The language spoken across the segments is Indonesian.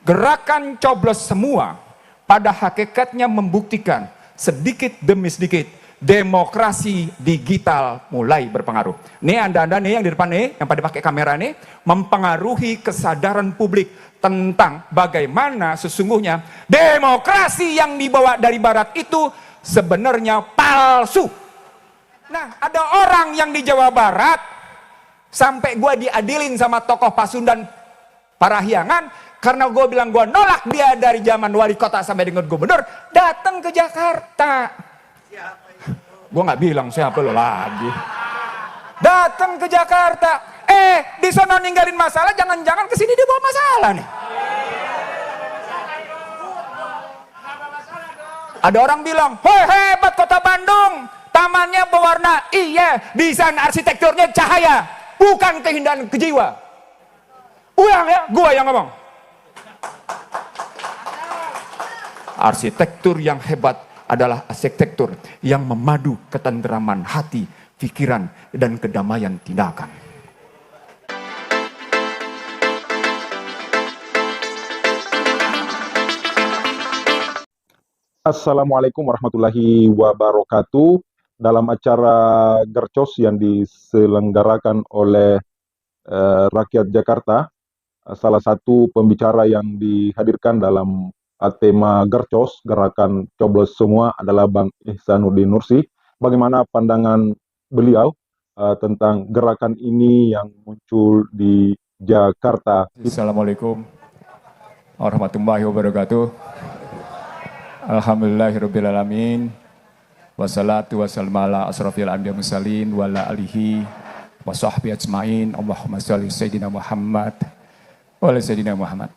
Gerakan coblos semua pada hakikatnya membuktikan sedikit demi sedikit demokrasi digital mulai berpengaruh. Nih anda nih yang di depan nih, yang pada pakai kamera nih, mempengaruhi kesadaran publik tentang bagaimana sesungguhnya demokrasi yang dibawa dari barat itu sebenarnya palsu. Nah, ada orang yang di Jawa Barat sampai gue diadilin sama tokoh Pasundan Parahyangan karena gue bilang gue nolak dia dari zaman wali kota sampai dengan gubernur, datang ke Jakarta. Gue nggak bilang siapa lo lagi. Datang ke Jakarta, di sana ninggalin masalah, jangan-jangan kesini dia bawa masalah nih. Ada orang bilang, hoi hebat kota Bandung, tamannya berwarna, iya, desain arsitekturnya cahaya, bukan keindahan kejiwa. Ulang ya, gue yang ngomong. Arsitektur yang hebat adalah arsitektur yang memadu ketenteraman hati, pikiran, dan kedamaian tindakan. Assalamualaikum warahmatullahi wabarakatuh. Dalam acara Gercos yang diselenggarakan oleh rakyat Jakarta, salah satu pembicara yang dihadirkan dalam tema Gercos, gerakan coblos semua, adalah Bang Ihsanuddin Nursi. Bagaimana pandangan beliau tentang gerakan ini yang muncul di Jakarta? Assalamualaikum warahmatullahi wabarakatuh. Alhamdulillahirrabbilalamin. Wassalatu wassalamu ala asrafil anbiya mursalin wa ala alihi wa sahbihi ajmain. Allahumma sholli sayyidina Muhammad wa ala sayyidina Muhammad.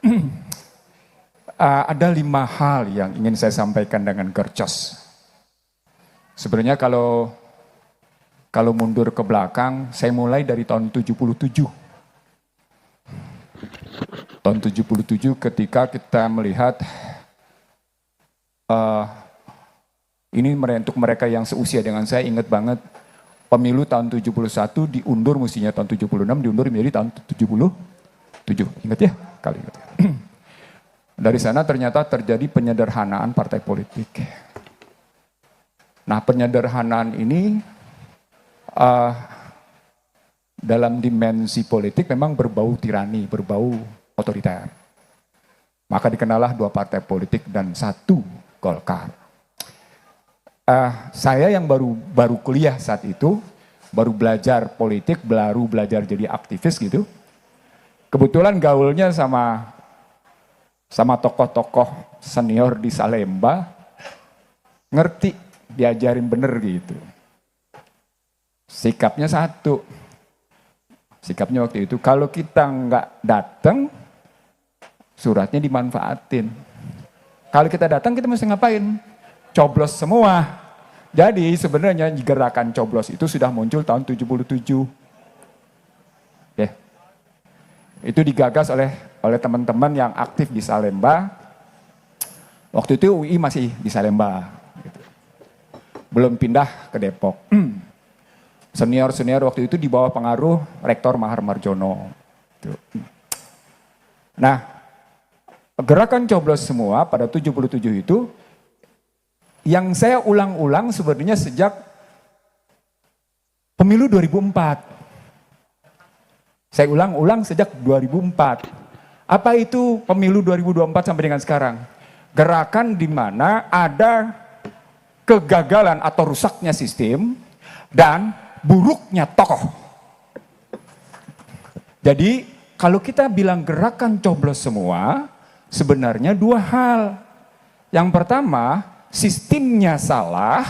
Ada 5 hal yang ingin saya sampaikan dengan Gercos. Sebenarnya kalau mundur ke belakang, saya mulai dari tahun 77. Tahun 77 ketika kita melihat ini untuk mereka yang seusia dengan saya ingat banget, pemilu tahun 71 diundur, mestinya tahun 76 diundur menjadi tahun 77. Ingat ya? Kali ingat ya. Dari sana ternyata terjadi penyederhanaan partai politik. Nah, penyederhanaan ini dalam dimensi politik memang berbau tirani, berbau otoriter. Maka dikenalah 2 partai politik dan 1 Golkar. Saya yang baru kuliah saat itu, baru belajar politik, baru belajar jadi aktivis gitu. Kebetulan gaulnya sama tokoh-tokoh senior di Salemba, ngerti, diajarin bener gitu. Sikapnya satu. Sikapnya waktu itu, kalau kita nggak datang, suratnya dimanfaatin. Kalau kita datang, kita mesti ngapain? Coblos semua. Jadi sebenarnya gerakan coblos itu sudah muncul tahun 77. Ya. Itu digagas oleh teman-teman yang aktif di Salemba. Waktu itu UI masih di Salemba. Gitu. Belum pindah ke Depok. Senior-senior waktu itu di bawah pengaruh Rektor Mahar Marjono. Gitu. Nah, gerakan coblos semua pada 77 itu, yang saya ulang-ulang sebenarnya sejak pemilu 2004. Saya ulang-ulang sejak 2004. Apa itu pemilu 2024 sampai dengan sekarang? Gerakan di mana ada kegagalan atau rusaknya sistem dan buruknya tokoh. Jadi kalau kita bilang gerakan coblos semua, sebenarnya 2 hal. Yang pertama, sistemnya salah.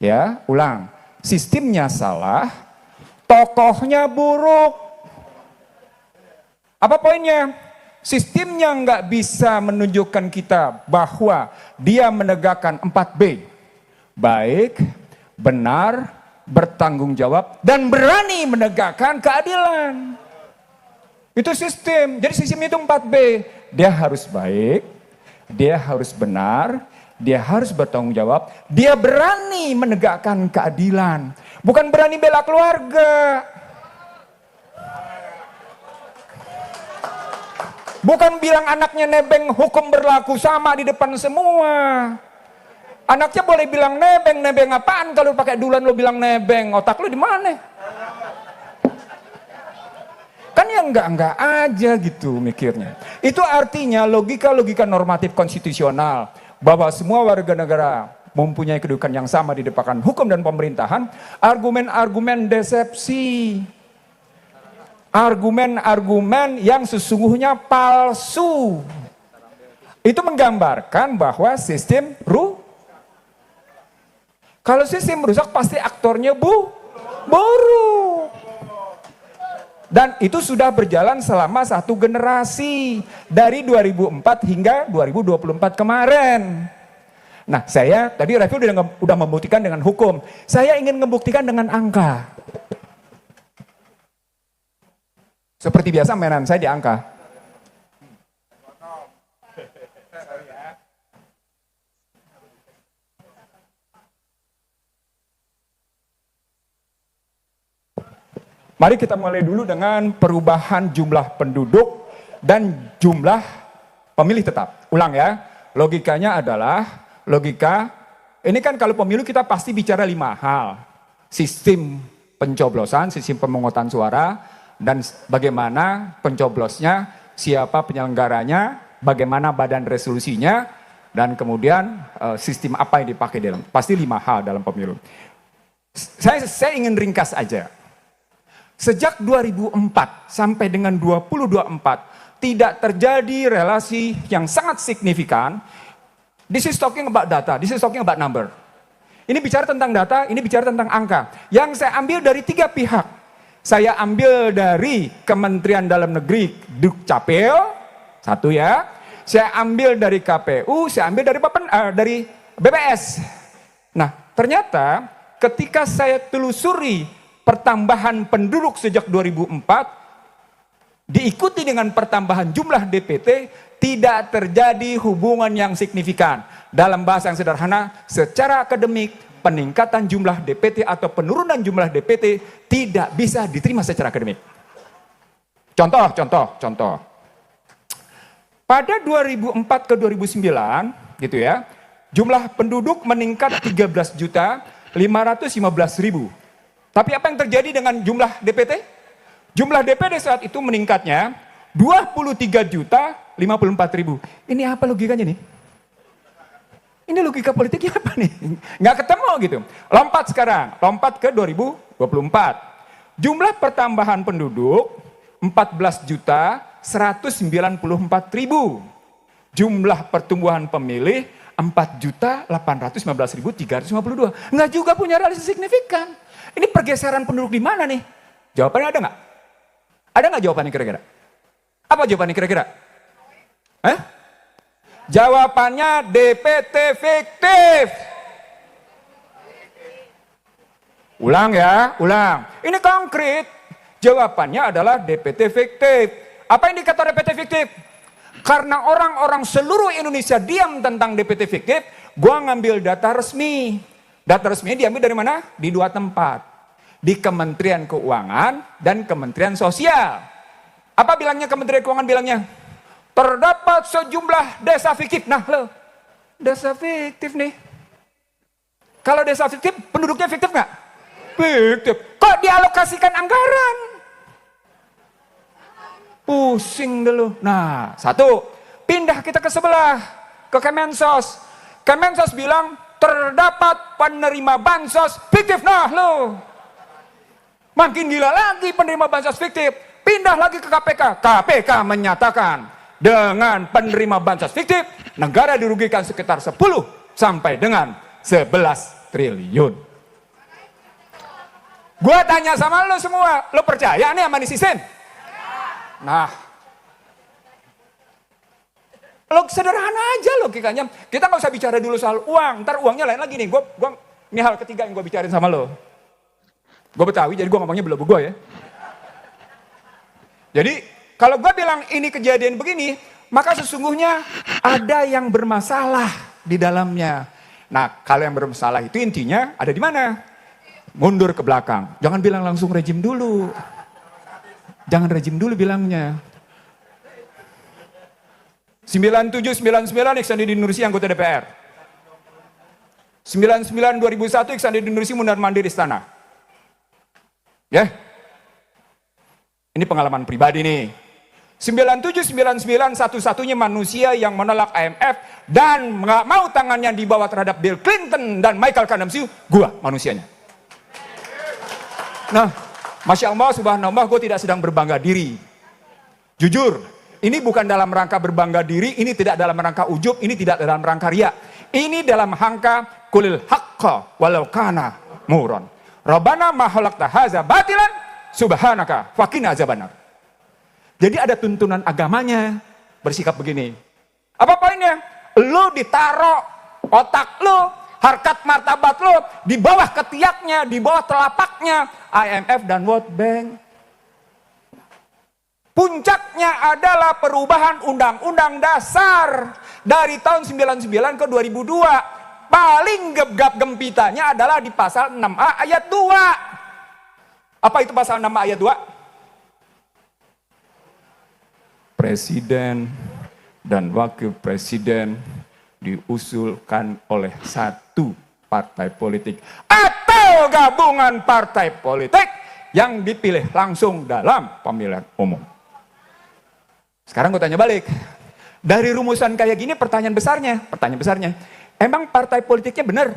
Ya, ulang. Sistemnya salah, tokohnya buruk. Apa poinnya? Sistemnya nggak bisa menunjukkan kita bahwa dia menegakkan 4B. Baik, benar, bertanggung jawab, dan berani menegakkan keadilan. Itu sistem. Jadi sistem itu 4B. Dia harus baik, dia harus benar, dia harus bertanggung jawab, dia berani menegakkan keadilan. Bukan berani bela keluarga. Bukan bilang anaknya nebeng hukum berlaku sama di depan semua. Anaknya boleh bilang nebeng, nebeng apaan kalau pakai dulan lo bilang nebeng, otak lo di mana? Kan ya enggak aja gitu mikirnya. Itu artinya logika-logika normatif konstitusional bahwa semua warga negara mempunyai kedudukan yang sama di depan hukum dan pemerintahan, argumen-argumen desepsi. Argumen-argumen yang sesungguhnya palsu. Itu menggambarkan bahwa sistem kalau sistem rusak pasti aktornya buruk. Dan itu sudah berjalan selama satu generasi. Dari 2004 hingga 2024 kemarin. Nah saya, tadi Revi udah membuktikan dengan hukum. Saya ingin membuktikan dengan angka. Seperti biasa mainan saya di angka. Mari kita mulai dulu dengan perubahan jumlah penduduk dan jumlah pemilih tetap. Ulang ya, logikanya adalah logika, ini kan kalau pemilu kita pasti bicara 5 hal. Sistem pencoblosan, sistem pemungutan suara, dan bagaimana pencoblosnya, siapa penyelenggaranya, bagaimana badan resolusinya, dan kemudian sistem apa yang dipakai dalam. Pasti 5 hal dalam pemilu. Saya ingin ringkas aja. Sejak 2004 sampai dengan 2024 tidak terjadi relasi yang sangat signifikan. This is talking about data, this is talking about number. Ini bicara tentang data, ini bicara tentang angka. Yang saya ambil dari 3 pihak. Saya ambil dari Kementerian Dalam Negeri Dukcapil, satu ya. Saya ambil dari KPU, saya ambil dari BPS. Nah, ternyata ketika saya telusuri pertambahan penduduk sejak 2004 diikuti dengan pertambahan jumlah DPT, tidak terjadi hubungan yang signifikan. Dalam bahasa yang sederhana, secara akademik peningkatan jumlah DPT atau penurunan jumlah DPT tidak bisa diterima secara akademik. Contoh. Pada 2004 ke 2009 gitu ya, jumlah penduduk meningkat 13.515.000. Tapi apa yang terjadi dengan jumlah DPT? Jumlah DPT saat itu meningkatnya 23.054.000. Ini apa logikanya nih? Ini logika politiknya apa nih? Nggak ketemu gitu. Lompat sekarang, lompat ke 2024. Jumlah pertambahan penduduk 14.194.000. Jumlah pertumbuhan pemilih 4.815.352. Nggak juga punya relasi signifikan. Ini pergeseran penduduk di mana nih? Jawabannya ada nggak? Ada nggak jawabannya kira-kira? Apa jawabannya kira-kira? Jawabannya DPT fiktif. Ulang ya, ulang. Ini konkret. Jawabannya adalah DPT fiktif. Apa indikator DPT fiktif? Karena orang-orang seluruh Indonesia diam tentang DPT fiktif, gua ngambil data resmi. Data resminya diambil dari mana? Di 2 tempat. Di Kementerian Keuangan dan Kementerian Sosial. Apa bilangnya Kementerian Keuangan bilangnya? Terdapat sejumlah desa fiktif. Nah lo, desa fiktif nih. Kalau desa fiktif, penduduknya fiktif nggak? Fiktif. Kok dialokasikan anggaran? Pusing dulu. Nah, satu, pindah kita ke sebelah, ke Kemensos. Kemensos bilang, terdapat penerima bansos fiktif. Nah lo, makin gila lagi penerima bansos fiktif. Pindah lagi ke KPK. KPK menyatakan dengan penerima bansos fiktif, negara dirugikan sekitar 10 sampai dengan 11 triliun. Gua tanya sama lo semua, lo percaya nih sama sistem? Nah, lo sederhana aja logikanya. Kita nggak usah bicara dulu soal uang. Ntar uangnya lain lagi nih. Ini hal ketiga yang gue bicarain sama lo. Gue Betawi, jadi gue ngomongnya bela gue ya. Jadi kalau gue bilang ini kejadian begini, maka sesungguhnya ada yang bermasalah di dalamnya. Nah, kalau yang bermasalah itu intinya ada di mana? Mundur ke belakang. Jangan bilang langsung rejim dulu. Jangan rejim dulu bilangnya. 9799 Iksanuddin Nursi anggota DPR. 99 2001 Iksanuddin Nursi mundar mandir istana. Ya. Ini pengalaman pribadi nih. 9799 satu-satunya manusia yang menolak IMF dan nggak mau tangannya dibawa terhadap Bill Clinton dan Michael Kadamsi, gua manusianya. Nah, Masya Allah, subhanallah, gue tidak sedang berbangga diri. Jujur, ini bukan dalam rangka berbangga diri, ini tidak dalam rangka ujub, ini tidak dalam rangka riya. Ini dalam rangka kulil haqqa walau kana muron. Rabbana ma khalaqta hadza batilan subhanaka faqina azabannar. Jadi ada tuntunan agamanya bersikap begini. Apa poinnya? Lu ditaruh otak lu, harkat martabat lu di bawah ketiaknya, di bawah telapaknya IMF dan World Bank. Puncaknya adalah perubahan undang-undang dasar dari tahun 99 ke 2002. Paling gegap gempitanya adalah di pasal 6A ayat 2. Apa itu pasal 6A ayat 2? Presiden dan wakil presiden diusulkan oleh satu partai politik atau gabungan partai politik yang dipilih langsung dalam pemilihan umum. Sekarang gue tanya balik, dari rumusan kayak gini pertanyaan besarnya, emang partai politiknya benar?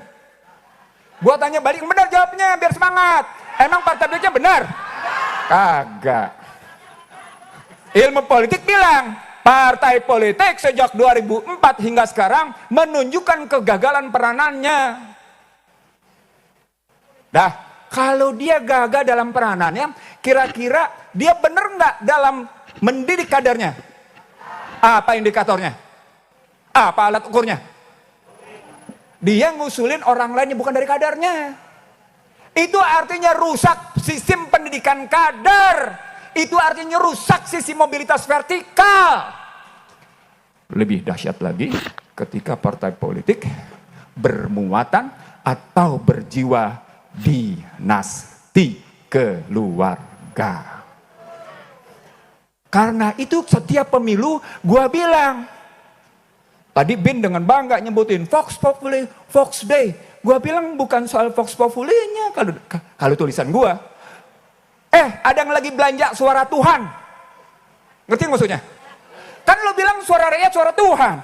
Gue tanya balik, benar jawabnya biar semangat. Emang partai politiknya benar? Kagak. Ilmu politik bilang, partai politik sejak 2004 hingga sekarang menunjukkan kegagalan peranannya. Dah, kalau dia gagal dalam peranannya, kira-kira dia benar nggak dalam mendidik kadernya? Apa indikatornya? Apa alat ukurnya? Dia ngusulin orang lainnya bukan dari kadernya. Itu artinya rusak sistem pendidikan kader. Itu artinya rusak sisi mobilitas vertikal. Lebih dahsyat lagi ketika partai politik bermuatan atau berjiwa dinasti keluarga. Karena itu setiap pemilu gua bilang, tadi Bin dengan bangga nyebutin Vox Populi, Vox Day. Gua bilang bukan soal Vox Populinya kalau tulisan gua. Ada yang lagi belanja suara Tuhan. Ngerti maksudnya? Kan lo bilang suara rakyat suara Tuhan.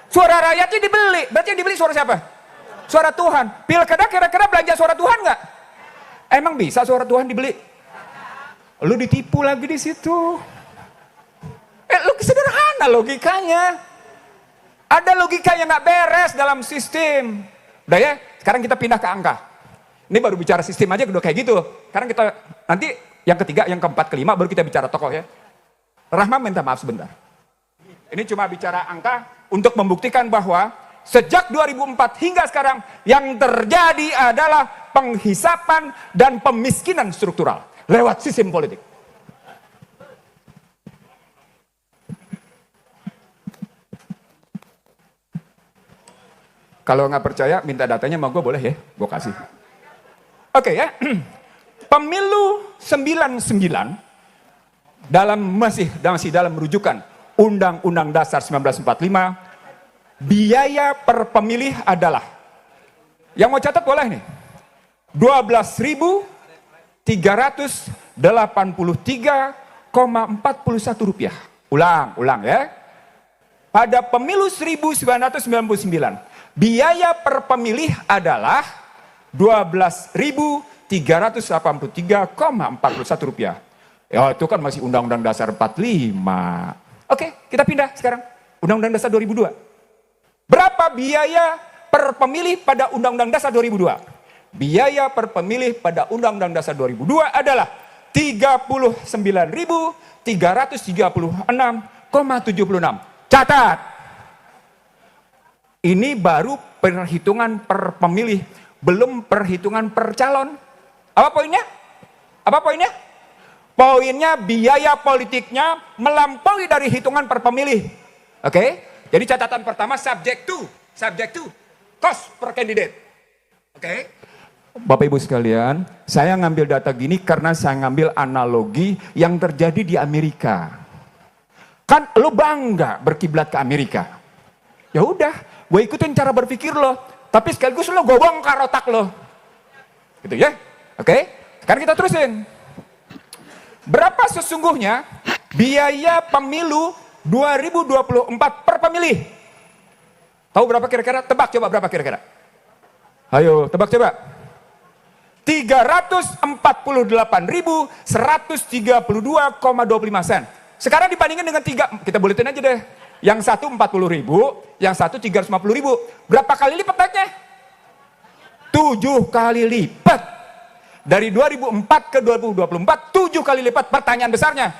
Suara rakyatnya dibeli. Berarti yang dibeli suara siapa? Suara Tuhan. Pilkada kira-kira belanja suara Tuhan nggak? Emang bisa suara Tuhan dibeli? Lu ditipu lagi di situ. Lu sederhana logikanya. Ada logika yang nggak beres dalam sistem. Udah ya, sekarang kita pindah ke angka. Ini baru bicara sistem aja udah kayak gitu. Sekarang kita nanti yang ketiga, yang keempat, kelima baru kita bicara tokoh ya. Rahma minta maaf sebentar. Ini cuma bicara angka untuk membuktikan bahwa sejak 2004 hingga sekarang yang terjadi adalah penghisapan dan pemiskinan struktural lewat sistem politik. Kalau nggak percaya minta datanya sama gue boleh ya, gue kasih. Oke ya, pemilu 99 masih dalam rujukan Undang-Undang Dasar 1945, biaya per pemilih adalah, yang mau catat boleh nih, 12.383,41 rupiah. Ulang ya. Pada pemilu 1999, biaya per pemilih adalah 12.383,41 rupiah. Ya itu kan masih Undang-Undang Dasar 45. Oke, kita pindah sekarang. Undang-Undang Dasar 2002. Berapa biaya per pemilih pada Undang-Undang Dasar 2002? Biaya per pemilih pada Undang-Undang Dasar 2002 adalah 39.336,76. Catat. Ini baru perhitungan per pemilih, belum perhitungan per calon. Apa poinnya? Poinnya biaya politiknya melampaui dari hitungan per pemilih. Oke? Jadi catatan pertama subject to cost per candidate. Oke? Bapak Ibu sekalian, saya ngambil data gini karena saya ngambil analogi yang terjadi di Amerika. Kan lo bangga berkiblat ke Amerika. Ya udah, gue ikutin cara berpikir lo, tapi sekaligus lo gue bongkar otak lo. Gitu ya. Oke? Sekarang kita terusin. Berapa sesungguhnya biaya pemilu 2024 per pemilih? Tahu berapa kira-kira? Tebak coba berapa kira-kira? Ayo, tebak coba. 348.132,25 sen. Sekarang dibandingin dengan kita buletin aja deh. Yang satu 40.000, yang satu 350.000. Berapa kali lipat naiknya? 7 kali lipat. Dari 2004 ke 2024, 7 kali lipat. Pertanyaan besarnya,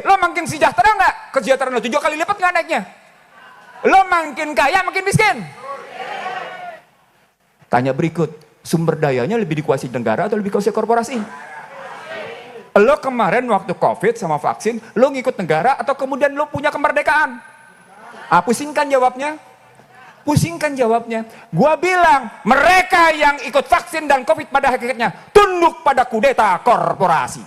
lo makin sejahtera nggak? Kesejahteraan lo 7 kali lipat nggak naiknya? Lo makin kaya, makin miskin? Tanya berikut, sumber dayanya lebih dikuasai negara atau lebih dikuasai korporasi? Lo kemarin waktu COVID sama vaksin, lo ngikut negara atau kemudian lo punya kemerdekaan? Pusingkan jawabnya. Pusingkan jawabnya. Gua bilang, mereka yang ikut vaksin dan COVID pada hakikatnya tunduk pada kudeta korporasi.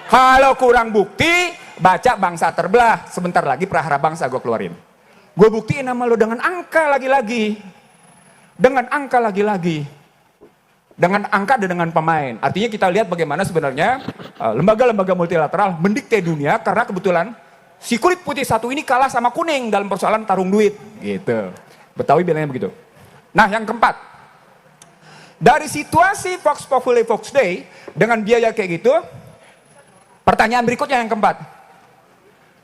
Kalau kurang bukti, baca Bangsa Terbelah. Sebentar lagi Prahara Bangsa gue keluarin. Gue buktiin sama lo dengan angka lagi-lagi. Dengan angka lagi-lagi. Dengan angka dan dengan pemain. Artinya kita lihat bagaimana sebenarnya lembaga-lembaga multilateral mendikte dunia karena kebetulan si kulit putih satu ini kalah sama kuning dalam persoalan tarung duit. Gitu. Betawi bilangnya begitu. Nah yang keempat. Dari situasi Vox Populi Vox Day dengan biaya kayak gitu. Pertanyaan berikutnya yang keempat.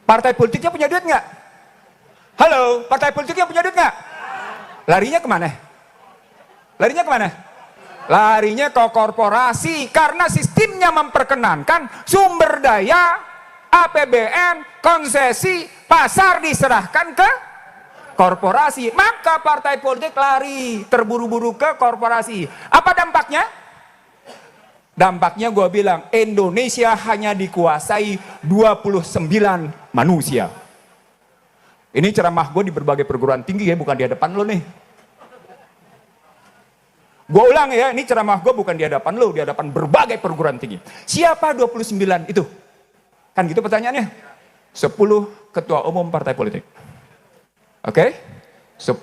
Partai politiknya punya duit nggak? Halo, partai politiknya punya duit nggak? Larinya kemana? Larinya kemana? Larinya ke korporasi karena sistemnya memperkenankan sumber daya, APBN, konsesi, pasar diserahkan ke korporasi. Maka partai politik lari terburu-buru ke korporasi. Apa dampaknya? Dampaknya gue bilang Indonesia hanya dikuasai 29 manusia. Ini ceramah gue di berbagai perguruan tinggi ya, bukan di hadapan lo nih. Gue ulang ya, ini ceramah gue bukan di hadapan lo, di hadapan berbagai perguruan tinggi. Siapa 29 itu? Kan gitu pertanyaannya. 10 ketua umum partai politik. Oke? 10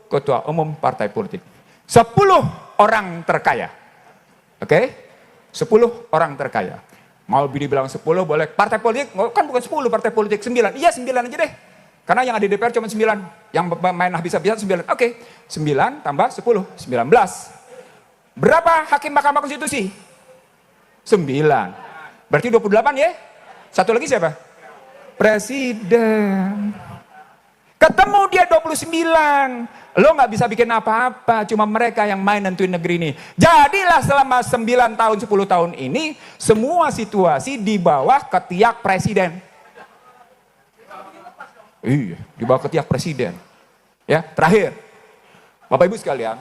ketua umum partai politik. 10 orang terkaya. Oke? 10 orang terkaya. Mau dibilang 10 boleh. Partai politik, kan bukan 10 partai politik, 9. Iya 9 aja deh. Karena yang ada di DPR cuma 9. Yang main habis-habisan 9. Oke, 9 tambah 10, 19. Berapa hakim Mahkamah Konstitusi? 9. Berarti 28 ya? Satu lagi siapa? Presiden. Ketemu dia 29. Lo nggak bisa bikin apa-apa. Cuma mereka yang main nentuin negeri ini. Jadilah selama 9 tahun, 10 tahun ini. Semua situasi di bawah ketiak presiden. Iya, di bawah ketiak presiden. Ya, terakhir. Bapak Ibu sekalian.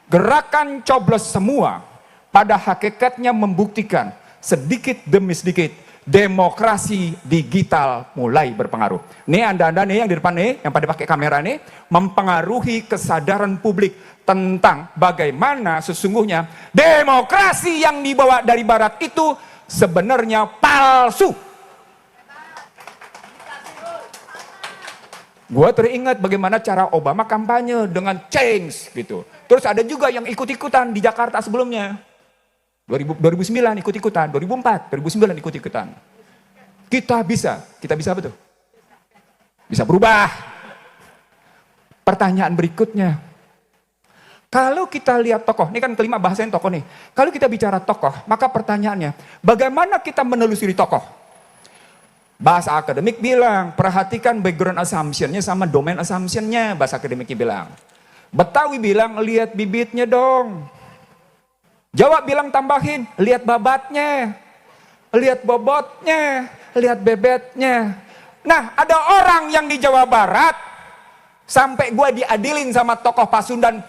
Gerakan coblos semua pada hakikatnya membuktikan sedikit demi sedikit demokrasi digital mulai berpengaruh. Nih anda nih yang di depan nih, yang pada pakai kamera nih, mempengaruhi kesadaran publik tentang bagaimana sesungguhnya demokrasi yang dibawa dari barat itu sebenarnya palsu. Gue teringat bagaimana cara Obama kampanye dengan change gitu. Terus ada juga yang ikut-ikutan di Jakarta sebelumnya. 2009 ikut-ikutan, 2004, 2009 ikut-ikutan. Kita bisa apa tuh? Bisa berubah. Pertanyaan berikutnya. Kalau kita lihat tokoh, ini kan kelima bahasanya tokoh nih. Kalau kita bicara tokoh, maka pertanyaannya, bagaimana kita menelusuri tokoh? Bahasa akademik bilang, perhatikan background assumption-nya sama domain assumption-nya. Bahasa akademiknya bilang. Betawi bilang, lihat bibitnya dong. Jawa bilang tambahin, lihat babatnya. Lihat bobotnya, lihat bebetnya. Nah, ada orang yang di Jawa Barat, sampai gue diadilin sama tokoh Pasundan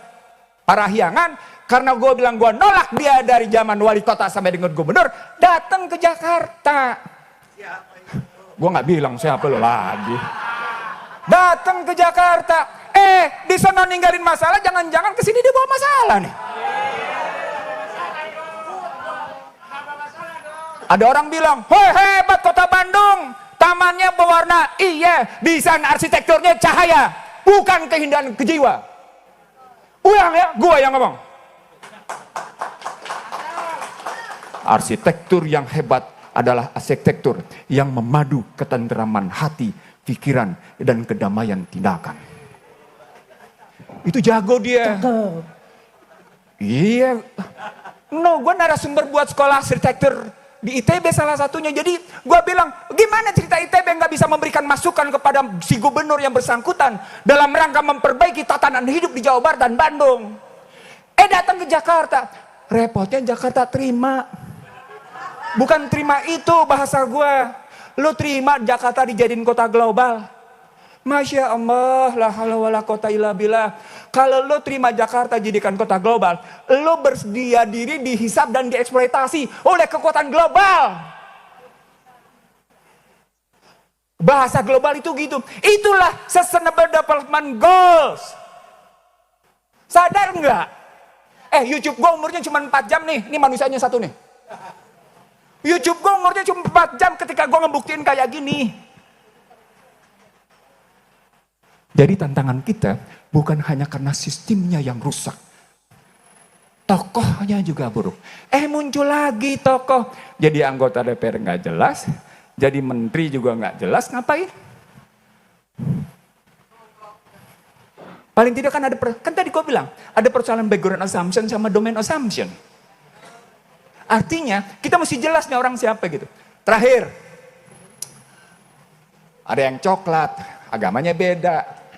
Parahyangan, karena gue bilang gue nolak dia dari zaman wali kota sampai dengan gubernur, datang ke Jakarta. Gue nggak bilang siapa lo lagi. Datang ke Jakarta. Di sana ninggalin masalah, jangan-jangan kesini dia bawa masalah nih. Ada orang bilang, "Hoi, hebat kota Bandung. Tamannya berwarna, iya, desain arsitekturnya cahaya, bukan keindahan kejiwa." Ulang ya, gua yang ngomong. Arsitektur yang hebat adalah arsitektur yang memadu ketenteraman hati, pikiran, dan kedamaian tindakan. Itu jago dia. Iya. No, gue narasumber buat sekolah arsitektur di ITB salah satunya. Jadi gue bilang, gimana cerita ITB nggak bisa memberikan masukan kepada si gubernur yang bersangkutan dalam rangka memperbaiki tatanan hidup di Jawa Barat dan Bandung. Datang ke Jakarta, repotnya Jakarta terima. Bukan terima itu bahasa gue. Lo terima Jakarta dijadiin kota global. Masya Allah, la haula wala quwata illa billah. Kalau lo terima Jakarta jadikan kota global, lo bersedia diri dihisap dan dieksploitasi oleh kekuatan global. Bahasa global itu gitu. Itulah Sustainable Development Goals. Sadar nggak? YouTube gue umurnya cuma 4 jam nih. Ini manusianya satu nih. YouTube gue umurnya cuma 4 jam ketika gue ngebuktiin kayak gini. Jadi tantangan kita bukan hanya karena sistemnya yang rusak. Tokohnya juga buruk. Muncul lagi tokoh. Jadi anggota DPR nggak jelas. Jadi menteri juga nggak jelas. Ngapain? Paling tidak kan tadi gue bilang. Ada persoalan background assumption sama domain assumption. Artinya kita mesti jelas nih orang siapa gitu. Terakhir. Ada yang coklat. Agamanya beda.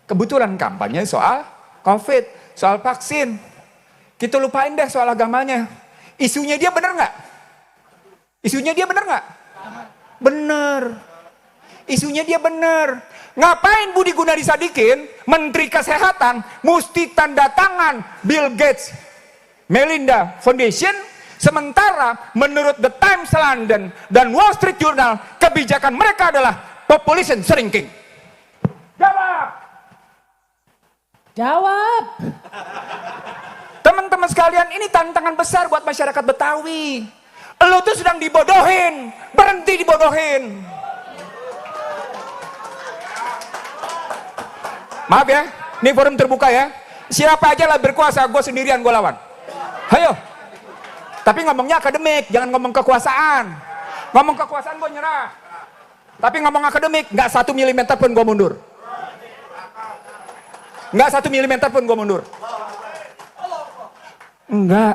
Kebetulan kampanye soal COVID, soal vaksin. Kita lupain deh soal agamanya. Isunya dia bener nggak? Isunya dia bener nggak? Bener. Isunya dia bener. Ngapain Budi Gunadi Sadikin, Menteri Kesehatan, mesti tanda tangan Bill Gates, Melinda Foundation, sementara menurut The Times London dan Wall Street Journal, kebijakan mereka adalah population shrinking. Jawab. Jawab. Teman-teman sekalian, ini tantangan besar buat masyarakat Betawi. Lo tuh sedang dibodohin. Berhenti dibodohin. Maaf ya, ini forum terbuka ya. Siapa aja lah berkuasa, gue sendirian gue lawan. Ayo. Tapi ngomongnya akademik, jangan ngomong kekuasaan. Ngomong kekuasaan gue nyerah. Tapi ngomong akademik, nggak 1 milimeter pun gue mundur. Nggak 1 milimeter pun gue mundur. Enggak.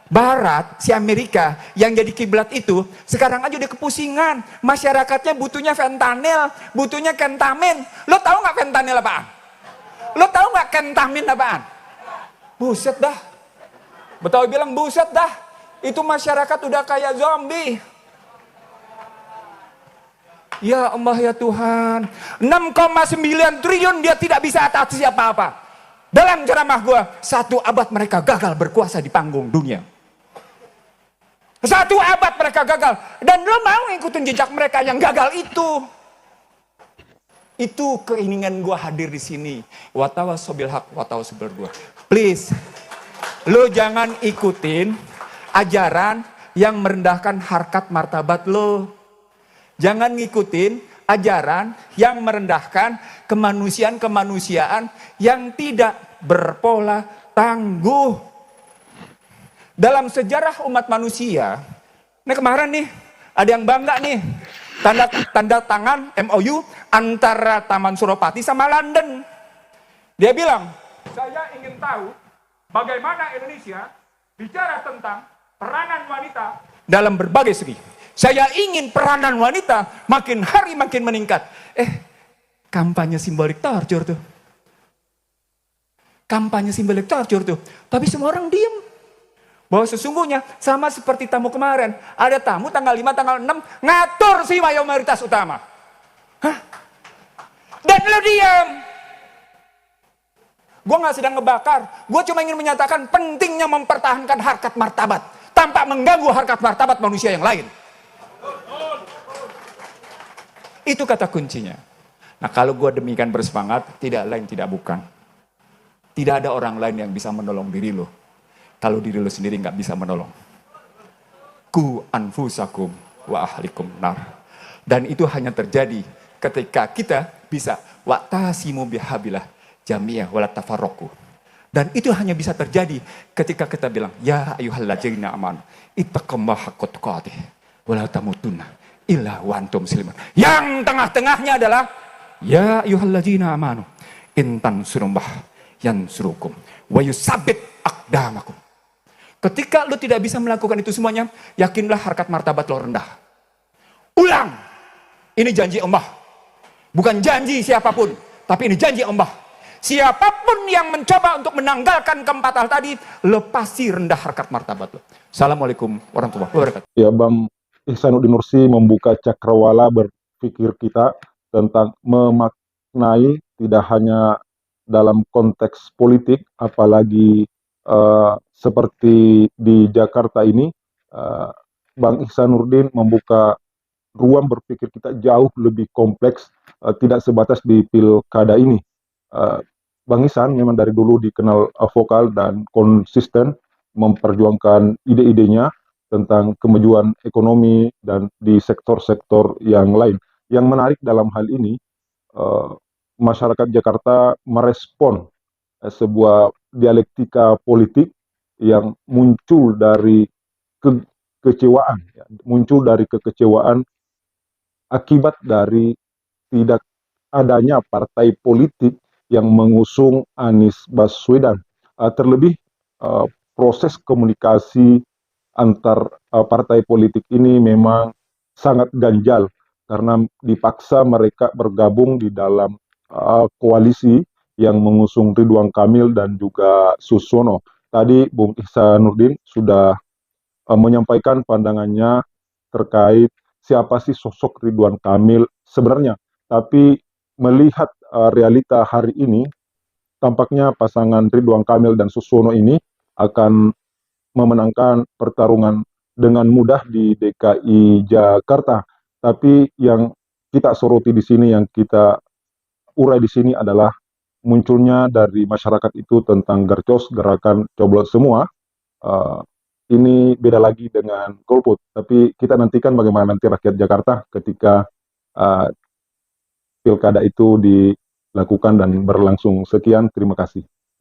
Barat, si Amerika yang jadi kiblat itu, sekarang aja udah kepusingan. Masyarakatnya butuhnya fentanyl, butuhnya kentamin. Lo tahu nggak fentanyl apaan? Lo tahu nggak kentamin apaan? Buset dah. Betawi bilang buset dah. Itu masyarakat udah kayak zombie. Ya Allah ya Tuhan. 6,9 triliun dia tidak bisa atasi apa-apa. Dalam ceramah gue, 1 abad mereka gagal berkuasa di panggung dunia. 1 abad mereka gagal. Dan lo mau ngikutin jejak mereka yang gagal itu. Itu keinginan gue hadir di sini. Watawasobil haq, watawasobil gue. Please, lo jangan ikutin ajaran yang merendahkan harkat martabat lo. Jangan ngikutin ajaran yang merendahkan kemanusiaan-kemanusiaan yang tidak berpola tangguh. Dalam sejarah umat manusia, ini kemarin nih, ada yang bangga nih, tanda tangan MOU antara Taman Suropati sama London. Dia bilang, saya ingin tahu bagaimana Indonesia bicara tentang peranan wanita dalam berbagai segi. Saya ingin peranan wanita makin hari makin meningkat. Kampanye simbolik torture tuh. Kampanye simbolik torture tuh. Tapi semua orang diem. Bahwa sesungguhnya sama seperti tamu kemarin. Ada tamu tanggal 5, tanggal 6 ngatur si mayoritas utama. Hah? Dan lo diam. Gue gak sedang ngebakar. Gue cuma ingin menyatakan pentingnya mempertahankan harkat martabat. Tanpa mengganggu harkat martabat manusia yang lain. Itu kata kuncinya. Nah kalau gue demikian bersemangat, tidak lain tidak bukan. Tidak ada orang lain yang bisa menolong diri lo. Kalau diri lo sendiri nggak bisa menolong. ku anfusakum wa ahlikum nar. Dan itu hanya terjadi ketika kita bisa wa'tasimu bihabillah jami'ah wala tafarraqu. Dan itu hanya bisa terjadi ketika kita bilang, ya ayyuhalladzina amanu ittaqullaha haqqa tuqatih wa la tamutunna illa wa antum muslimun. Yang tengah-tengahnya adalah ya ayyuhalladzina amanu intan surumbah yansurukum wa yusabbit aqdamakum. Ketika lu tidak bisa melakukan itu semuanya, yakinlah harkat martabat lo rendah. Ulang. Ini janji Allah. Bukan janji siapapun, tapi ini janji Allah. Siapapun yang mencoba untuk menanggalkan keempat hal tadi, lo pasti rendah harkat martabat lo. Assalamualaikum warahmatullahi wabarakatuh. Ya, Bang Ihsanuddin Nursi membuka cakrawala berpikir kita tentang memaknai tidak hanya dalam konteks politik, apalagi seperti di Jakarta ini, Bang Ihsanuddin membuka ruang berpikir kita jauh lebih kompleks, tidak sebatas di pilkada ini. Bang Ihsan memang dari dulu dikenal vokal dan konsisten memperjuangkan ide-idenya tentang kemajuan ekonomi dan di sektor-sektor yang lain. Yang menarik dalam hal ini, masyarakat Jakarta merespon sebuah dialektika politik yang muncul dari kekecewaan, muncul dari kekecewaan akibat dari tidak adanya partai politik yang mengusung Anies Baswedan. Terlebih proses komunikasi antar partai politik ini memang sangat ganjal karena dipaksa mereka bergabung di dalam koalisi yang mengusung Ridwan Kamil dan juga Susono. Tadi Bung Ihsanuddin sudah menyampaikan pandangannya terkait siapa sih sosok Ridwan Kamil sebenarnya. Tapi melihat realita hari ini, tampaknya pasangan Ridwan Kamil dan Susono ini akan memenangkan pertarungan dengan mudah di DKI Jakarta. Tapi yang kita soroti di sini, yang kita urai di sini adalah munculnya dari masyarakat itu tentang Gercos, gerakan coblos semua. Ini beda lagi dengan golput, tapi kita nantikan bagaimana nanti rakyat Jakarta ketika pilkada itu dilakukan dan berlangsung. Sekian, terima kasih.